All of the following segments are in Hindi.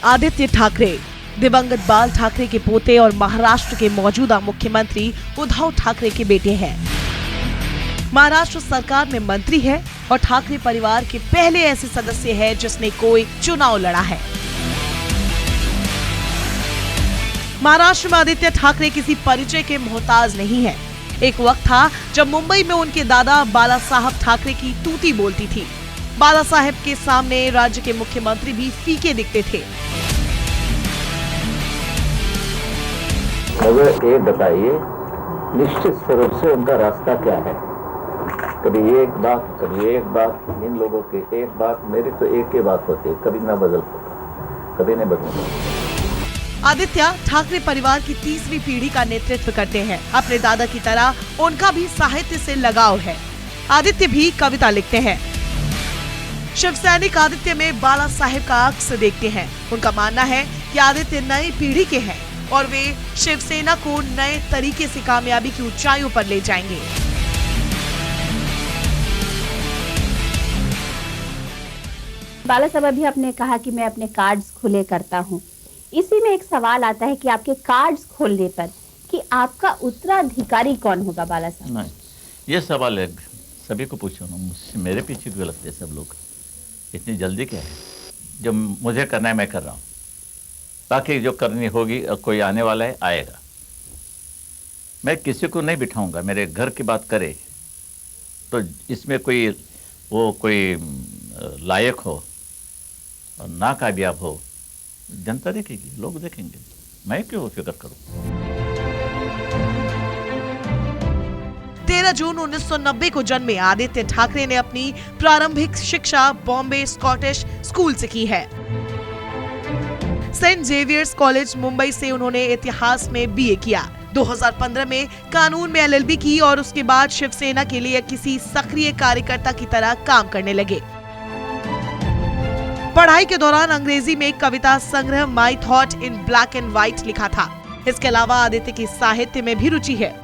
आदित्य ठाकरे दिवंगत बाल ठाकरे के पोते और महाराष्ट्र के मौजूदा मुख्यमंत्री उद्धव ठाकरे के बेटे हैं। महाराष्ट्र सरकार में मंत्री है और ठाकरे परिवार के पहले ऐसे सदस्य है जिसने कोई चुनाव लड़ा है। महाराष्ट्र में आदित्य ठाकरे किसी परिचय के मोहताज नहीं है। एक वक्त था जब मुंबई में उनके दादा बाला साहब ठाकरे की तूती बोलती थी। बाला साहब के सामने राज्य के मुख्यमंत्री भी फीके दिखते थे। मुझे ये बताइए, निश्चित स्वरूप से उनका रास्ता क्या है? कभी एक बात, कभी एक बात, इन लोगों की एक बात, मेरी तो एक ही बात होती है, कभी ना बदल सकता, कभी नहीं बदलता। आदित्य ठाकरे परिवार की तीसरी पीढ़ी का नेतृत्व करते हैं। अपने दादा की तरह उनका भी साहित्य से लगाव है। आदित्य भी कविता लिखते हैं। शिव सैनिक आदित्य में बाला साहेब का अक्स देखते हैं। उनका मानना है कि आदित्य नई पीढ़ी के हैं और वे शिवसेना को नए तरीके से कामयाबी की ऊंचाइयों पर ले जाएंगे। बाला साहब, अभी आपने कहा कि मैं अपने कार्ड्स खुले करता हूँ। इसी में एक सवाल आता है कि आपके कार्ड्स खोलने पर कि आपका उत्तराधिकारी कौन होगा बाला साहब? नहीं, ये सवाल है, सभी को पूछो ना, मुझसे मेरे पीछे गलत है सब लोग। इतनी जल्दी क्या है? जो मुझे करना है मैं कर रहा हूँ, ताकि जो करनी होगी कोई आने वाला है आएगा। मैं किसी को नहीं बिठाऊंगा। मेरे घर की बात करे तो इसमें कोई लायक हो और नाकामयाब हो, जनता देखेगी, लोग देखेंगे। मैं क्यों फिक्र करूं? 13 जून 1990 को जन्मे आदित्य ठाकरे ने अपनी प्रारंभिक शिक्षा बॉम्बे स्कॉटिश स्कूल से की है। सेंट जेवियर्स कॉलेज मुंबई से उन्होंने इतिहास में बीए किया। 2015 में कानून में एलएलबी की और उसके बाद शिवसेना के लिए किसी सक्रिय कार्यकर्ता की तरह काम करने लगे। पढ़ाई के दौरान अंग्रेजी में एक कविता संग्रह my thought in black and white लिखा था। इसके अलावा आदित्य की साहित्य में भी रुचि है।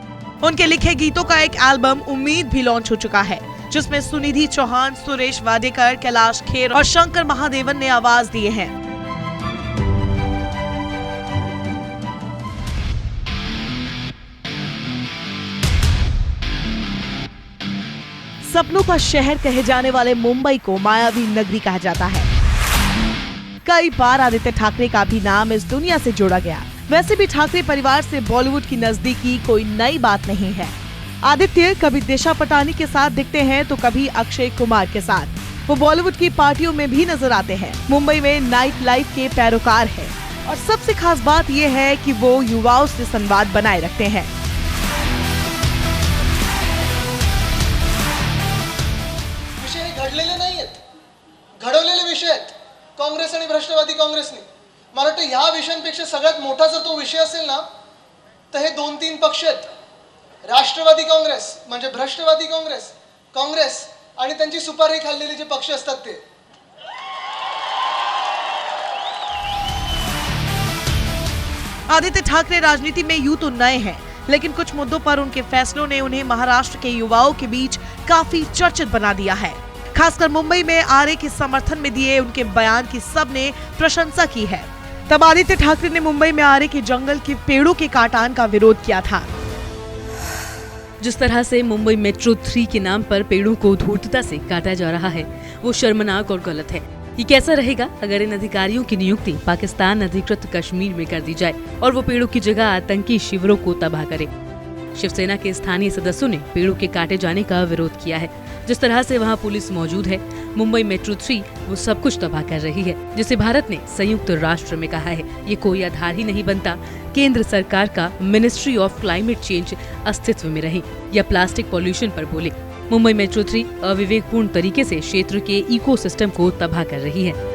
उनके लिखे गीतों का एक एल्बम उम्मीद भी लॉन्च हो चुका है, जिसमें सुनिधि चौहान, सुरेश वाडेकर, कैलाश खेर और शंकर महादेवन ने आवाज दिए हैं। सपनों का शहर कहे जाने वाले मुंबई को मायावी नगरी कहा जाता है। कई बार आदित्य ठाकरे का भी नाम इस दुनिया से जोड़ा गया। वैसे भी ठाकरे परिवार से बॉलीवुड की नजदीकी कोई नई बात नहीं है। आदित्य कभी दिशा पटानी के साथ दिखते हैं तो कभी अक्षय कुमार के साथ। वो बॉलीवुड की पार्टियों में भी नजर आते हैं। मुंबई में नाइट लाइफ के पैरोकार हैं और सबसे खास बात यह है कि वो युवाओं से संवाद बनाए रखते हैं। घडलेले नाहीयेत, घडवलेले विषय आहेत काँग्रेस आणि भ्रष्टवादी काँग्रेसने। मला वाटतं ह्या विषयांपेक्षा सगळ्यात मोठा जर तो विषय असेल ना तर हे 2-3 पक्ष आहेत, राष्ट्रवादी काँग्रेस म्हणजे भ्रष्टवादी काँग्रेस, काँग्रेस आणि त्यांची सुपारी खाल्लेले जे पक्ष असतात ते। आदित्य ठाकरे राजनीति में यूं तो नए हैं, लेकिन कुछ मुद्दों पर उनके फैसलों ने उन्हें महाराष्ट्र के युवाओं के बीच काफी चर्चित बना दिया है। खासकर मुंबई में आरए के समर्थन में दिए उनके बयान की सबने प्रशंसा की है। तब आदित्य ठाकरे ने मुंबई में आरए के जंगल के पेड़ों के काटान का विरोध किया था। जिस तरह से मुंबई मेट्रो 3 के नाम पर पेड़ों को धूर्तता से काटा जा रहा है, वो शर्मनाक और गलत है। ये कैसा रहेगा अगर इन अधिकारियों की नियुक्ति पाकिस्तान अधिकृत कश्मीर में कर दी जाए और वो पेड़ों की जगह आतंकी शिविरों को तबाह करे। शिवसेना के स्थानीय सदस्यों ने पेड़ों के काटे जाने का विरोध किया है। जिस तरह से वहाँ पुलिस मौजूद है, मुंबई मेट्रो 3 वो सब कुछ तबाह कर रही है, जिसे भारत ने संयुक्त राष्ट्र में कहा है ये कोई आधार ही नहीं बनता केंद्र सरकार का मिनिस्ट्री ऑफ क्लाइमेट चेंज अस्तित्व में रहे या प्लास्टिक पॉल्यूशन पर बोले। मुंबई मेट्रो 3 अविवेकपूर्ण तरीके से क्षेत्र के इकोसिस्टम को तबाह कर रही है।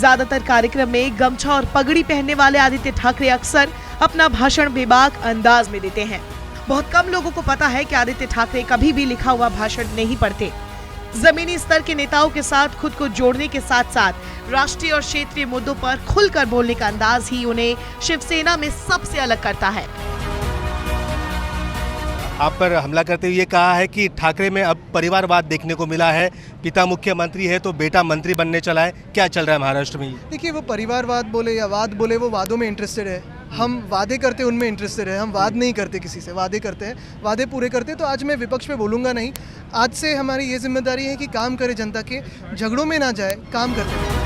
ज्यादातर कार्यक्रम में गमछा और पगड़ी पहनने वाले आदित्य ठाकरे अक्सर अपना भाषण बेबाक अंदाज में देते हैं। बहुत कम लोगों को पता है कि आदित्य ठाकरे कभी भी लिखा हुआ भाषण नहीं पढ़ते। जमीनी स्तर के नेताओं के साथ खुद को जोड़ने के साथ साथ राष्ट्रीय और क्षेत्रीय मुद्दों पर खुलकर बोलने का अंदाज ही उन्हें शिवसेना में सबसे अलग करता है। आप पर हमला करते हुए कहा है कि ठाकरे में अब परिवारवाद देखने को मिला है, पिता मुख्यमंत्री है तो बेटा मंत्री बनने चला है। क्या चल रहा है महाराष्ट्र में? देखिए, वो परिवारवाद बोले या वाद बोले, वो वादों में इंटरेस्टेड है। हम वादे करते उनमें इंटरेस्टेड है, हम वाद नहीं करते किसी से, वादे करते हैं, वादे पूरे करते हैं। तो आज मैं विपक्ष पे बोलूँगा नहीं। आज से हमारी ये जिम्मेदारी है कि काम करे जनता के, झगड़ों में ना जाए, काम करते हैं।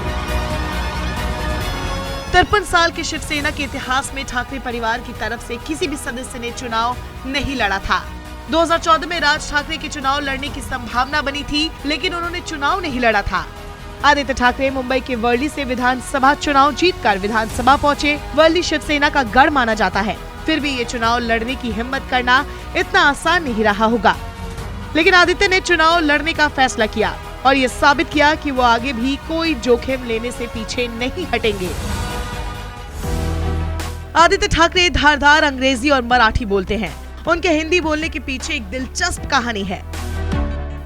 53 साल के शिवसेना के इतिहास में ठाकरे परिवार की तरफ से किसी भी सदस्य ने चुनाव नहीं लड़ा था। 2014 में राज ठाकरे के चुनाव लड़ने की संभावना बनी थी, लेकिन उन्होंने चुनाव नहीं लड़ा था। आदित्य ठाकरे मुंबई के वर्ली से विधानसभा चुनाव जीतकर विधानसभा पहुंचे। वर्ली शिवसेना का गढ़ माना जाता है, फिर भी ये चुनाव लड़ने की हिम्मत करना इतना आसान नहीं रहा होगा। लेकिन आदित्य ने चुनाव लड़ने का फैसला किया और ये साबित किया कि वो आगे भी कोई जोखिम लेने से पीछे नहीं हटेंगे। आदित्य ठाकरे धारदार अंग्रेजी और मराठी बोलते हैं। उनके हिंदी बोलने के पीछे एक दिलचस्प कहानी है।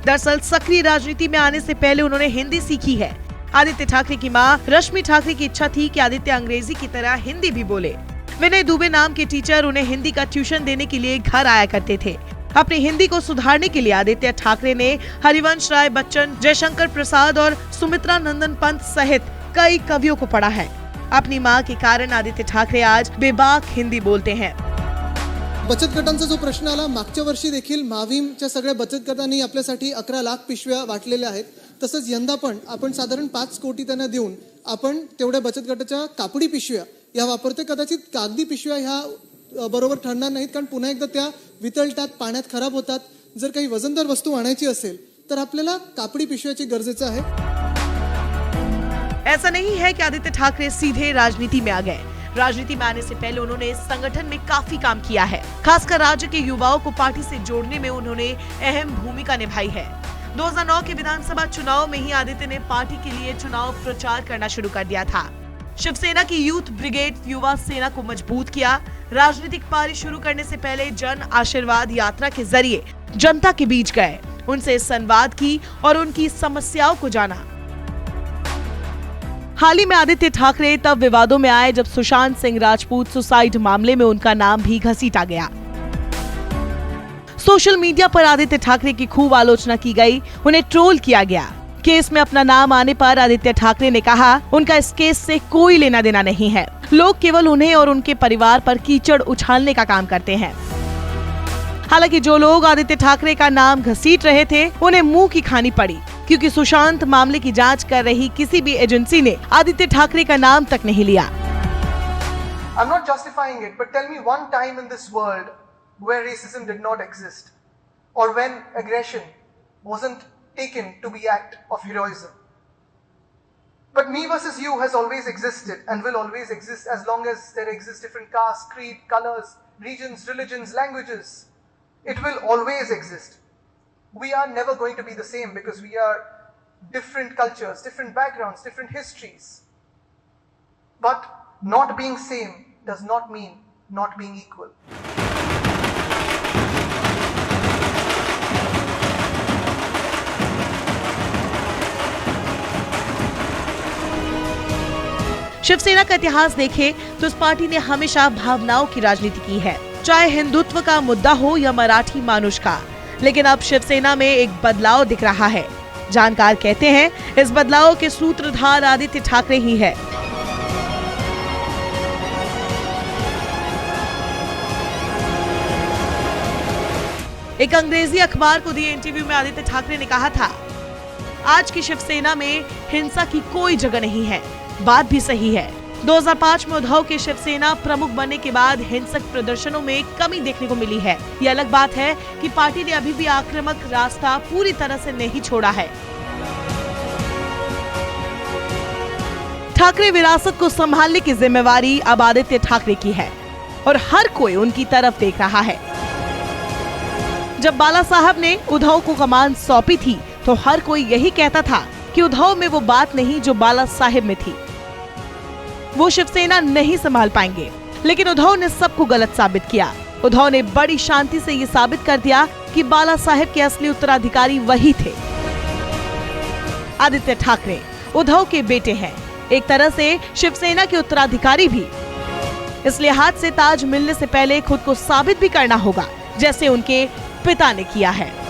दरअसल सक्रिय राजनीति में आने से पहले उन्होंने हिंदी सीखी है। आदित्य ठाकरे की मां रश्मि ठाकरे की इच्छा थी कि आदित्य अंग्रेजी की तरह हिंदी भी बोले। विनय दुबे नाम के टीचर उन्हें हिंदी का ट्यूशन देने के लिए घर आया करते थे। अपनी हिंदी को सुधारने के लिए आदित्य ठाकरे ने हरिवंश राय बच्चन, जयशंकर प्रसाद और सुमित्रा नंदन पंत सहित कई कवियों को पढ़ा है। अपनी मां के कारण आदित्य ठाकरे आज बेबाक हिंदी बोलते हैं। बचत गटांचा जो प्रश्न आला, मागच्या वर्षी देखील महावीमच्या सगळ्या बचत गटांनी आपल्यासाठी 11 लाख पिशव्या वाटलेल्या आहेत. तसंच यंदा पण आपण साधारण 5 कोटी त्यांना देऊन आपण तेवढ्या बचत गटाच्या कापडी पिशव्या या वापरते. कदाचित कागदी पिशव्या ह्या बरोबर ठरणार नाहीत, कारण पुन्हा एकदा त्या वितळतात, पाण्यात खराब होतात. जर काही वजनदार वस्तू आणायची असेल तर आपल्याला कापडी पिशव्याची गरजेचं आहे. ऐसा नहीं है कि आदित्य ठाकरे सीधे राजनीति में आ गए। राजनीति में आने से पहले उन्होंने संगठन में काफी काम किया है। खासकर राज्य के युवाओं को पार्टी से जोड़ने में उन्होंने अहम भूमिका निभाई है। 2009 के विधानसभा चुनाव में ही आदित्य ने पार्टी के लिए चुनाव प्रचार करना शुरू कर दिया था। शिवसेना की यूथ ब्रिगेड युवा सेना को मजबूत किया। राजनीतिक पारी शुरू करने से पहले जन आशीर्वाद यात्रा के जरिए जनता के बीच गए, उनसे संवाद की और उनकी समस्याओं को जाना। हाल ही में आदित्य ठाकरे तब विवादों में आए जब सुशांत सिंह राजपूत सुसाइड मामले में उनका नाम भी घसीटा गया। सोशल मीडिया पर आदित्य ठाकरे की खूब आलोचना की गई, उन्हें ट्रोल किया गया। केस में अपना नाम आने पर आदित्य ठाकरे ने कहा उनका इस केस से कोई लेना देना नहीं है, लोग केवल उन्हें और उनके परिवार पर कीचड़ उछालने का काम करते हैं। हालांकि जो लोग आदित्य ठाकरे का नाम घसीट रहे थे उन्हें मुंह की खानी पड़ी, क्योंकि सुशांत मामले की जांच कर रही किसी भी एजेंसी ने आदित्य ठाकरे का नाम तक नहीं लिया। I'm not justifying it, but tell me one time in this world where racism did not exist, or when aggression wasn't taken to be act of heroism. But me versus you has always existed and will always exist as long as there exist different castes, creed, colors, regions, religions, languages. It will always exist. We are never going to be the same because we are different cultures, different backgrounds, different histories. But not being same does not mean not being equal. Shiv Sena का इतिहास देखें तो इस पार्टी ने हमेशा भावनाओं की राजनीति की है, चाहे हिंदुत्व का मुद्दा हो या मराठी मानुष का। लेकिन अब शिवसेना में एक बदलाव दिख रहा है। जानकार कहते हैं इस बदलाव के सूत्रधार आदित्य ठाकरे ही है। एक अंग्रेजी अखबार को दिए इंटरव्यू में आदित्य ठाकरे ने कहा था, आज की शिवसेना में हिंसा की कोई जगह नहीं है। बात भी सही है। 2005 में उद्धव के शिवसेना प्रमुख बनने के बाद हिंसक प्रदर्शनों में कमी देखने को मिली है। ये अलग बात है कि पार्टी ने अभी भी आक्रामक रास्ता पूरी तरह से नहीं छोड़ा है। ठाकरे विरासत को संभालने की जिम्मेवारी अब आदित्य ठाकरे की है और हर कोई उनकी तरफ देख रहा है। जब बाला साहब ने उद्धव को कमान सौंपी थी तो हर कोई यही कहता था कि उद्धव में वो बात नहीं जो बाला साहब में थी, वो शिवसेना नहीं संभाल पाएंगे। लेकिन उद्धव ने सबको गलत साबित किया। उद्धव ने बड़ी शांति से ये साबित कर दिया कि बाला साहब के असली उत्तराधिकारी वही थे। आदित्य ठाकरे उद्धव के बेटे हैं, एक तरह से शिवसेना के उत्तराधिकारी भी। इसलिए हाथ से ताज मिलने से पहले खुद को साबित भी करना होगा जैसे उनके पिता ने किया है।